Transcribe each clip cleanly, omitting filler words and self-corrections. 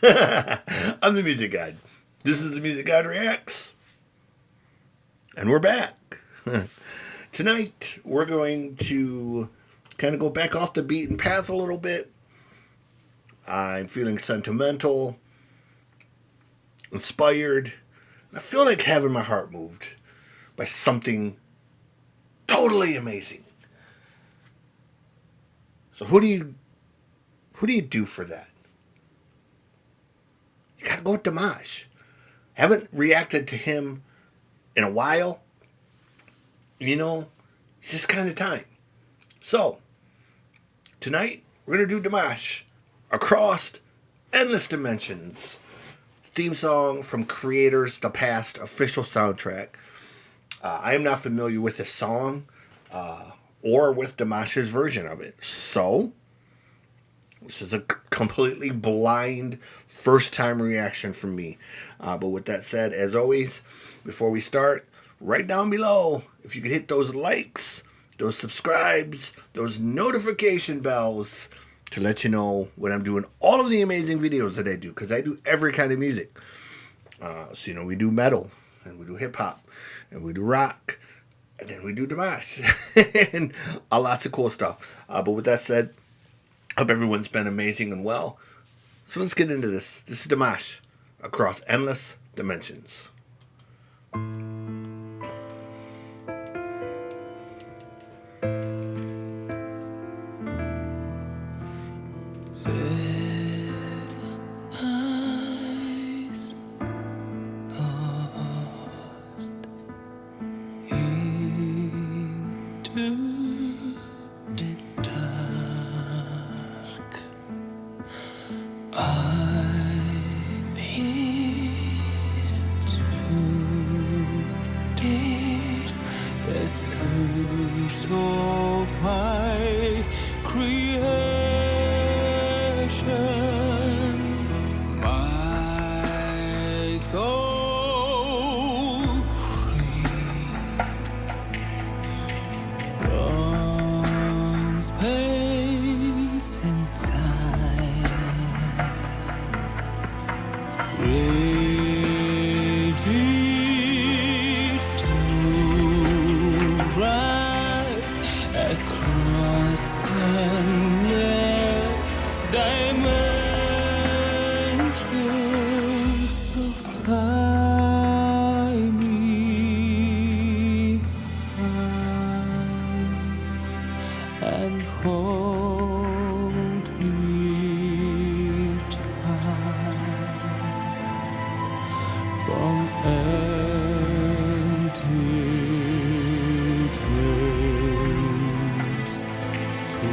I'm the Music Guide. This is the Music Guide Reacts. And we're back. Tonight, we're going to kind of go back off the beaten path a little bit. I'm feeling sentimental, inspired. I feel like having my heart moved by something totally amazing. So who do you do for that? You gotta go with Dimash. Haven't reacted to him in a while. You know, it's just kind of time. So, tonight, we're gonna do Dimash, Across Endless Dimensions. Theme song from Creators The Past official soundtrack. I am not familiar with this song or with Dimash's version of it. So, this is a completely blind first-time reaction from me. But with that said, as always, before we start, right down below, if you could hit those likes, those subscribes, those notification bells to let you know when I'm doing all of the amazing videos that I do, because I do every kind of music. So, we do metal, and we do hip-hop, and we do rock, and then we do Dimash, and lots of cool stuff. But with that said, hope everyone's been amazing and well. So let's get into this. This is Dimash, Across Endless Dimensions. Set eyes lost into the dark. I pierced through death, the search of my creation. My soul free from space and time, ready to ride across endless dimensions. So fly me high and hold me tight from empty days to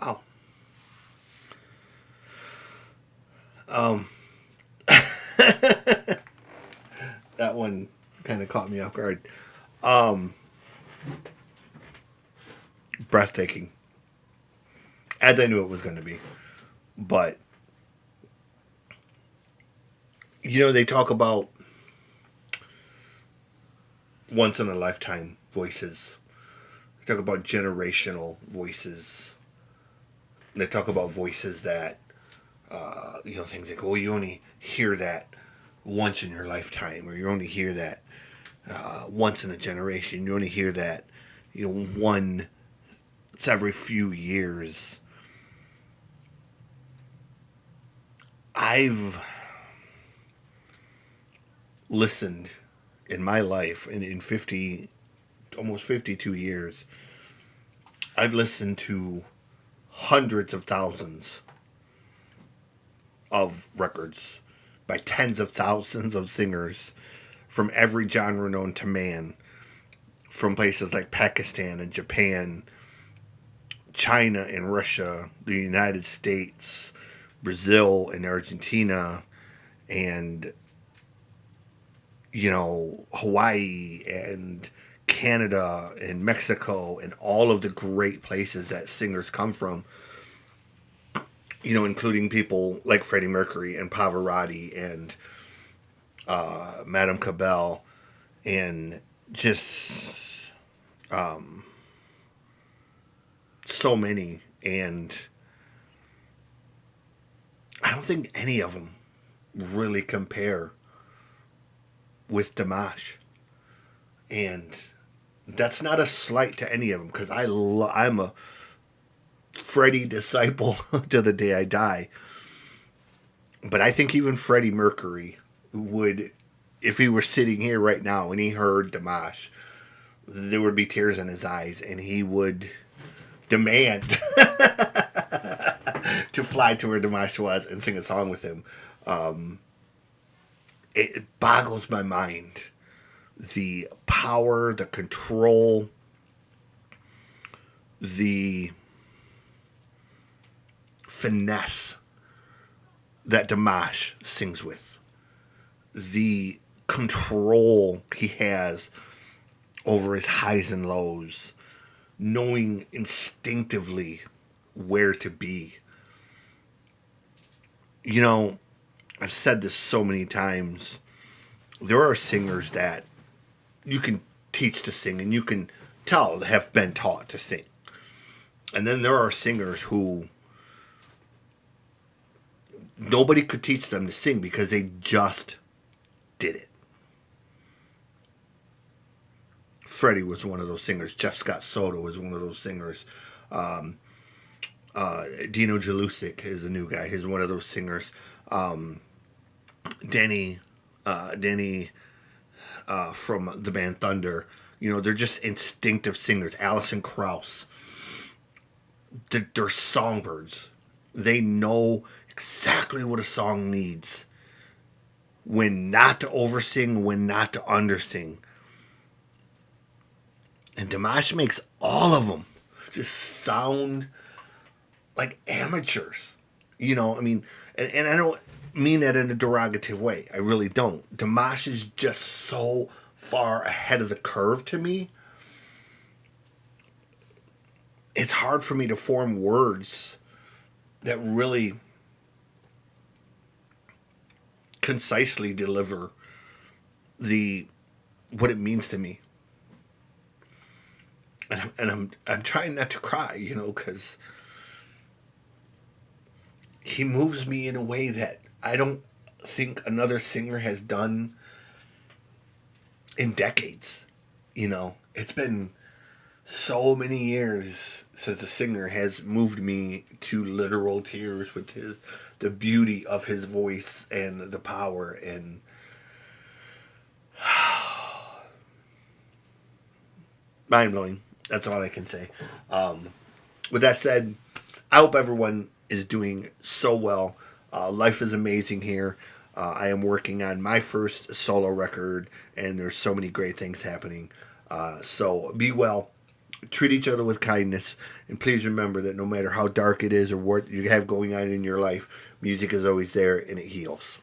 Oh. That one kind of caught me off guard. Breathtaking. As I knew it was going to be. But, they talk about once in a lifetime voices. They talk about generational voices. They talk about voices that, things like, oh, you only hear that once in your lifetime, or you only hear that once in a generation. You only hear that, once every few years. I've listened in my life, in almost 52 years, I've listened to hundreds of thousands of records by tens of thousands of singers from every genre known to man, from places like Pakistan and Japan, China and Russia, the United States, Brazil and Argentina, and Hawaii and Canada and Mexico, and all of the great places that singers come from, including people like Freddie Mercury and Pavarotti and Madame Cabell, and just so many. And I don't think any of them really compare with Dimash. And that's not a slight to any of them, because I'm a Freddie disciple to the day I die. But I think even Freddie Mercury would, if he were sitting here right now and he heard Dimash, there would be tears in his eyes, and he would demand to fly to where Dimash was and sing a song with him. It boggles my mind, the power, the control, the finesse that Dimash sings with, the control he has over his highs and lows, knowing instinctively where to be. I've said this so many times. There are singers that you can teach to sing, and you can tell have been taught to sing. And then there are singers who nobody could teach them to sing because they just did it. Freddie was one of those singers. Jeff Scott Soto was one of those singers. Dino Jalusic is the new guy. He's one of those singers. Denny from the band Thunder. They're just instinctive singers. Alison Krauss. They're songbirds. They know exactly what a song needs. When not to oversing, when not to undersing. And Dimash makes all of them just sound like amateurs. And I don't mean that in a derogative way. I really don't. Dimash is just so far ahead of the curve to me. It's hard for me to form words that really concisely deliver what it means to me. And I'm trying not to cry, because he moves me in a way that I don't think another singer has done in decades. It's been so many years since a singer has moved me to literal tears with the beauty of his voice and the power, and mind-blowing. That's all I can say. With that said, I hope everyone is doing so well. Life is amazing here. I am working on my first solo record, and there's so many great things happening. So be well. treat each other with kindness, and please remember that no matter how dark it is or what you have going on in your life, music is always there and it heals.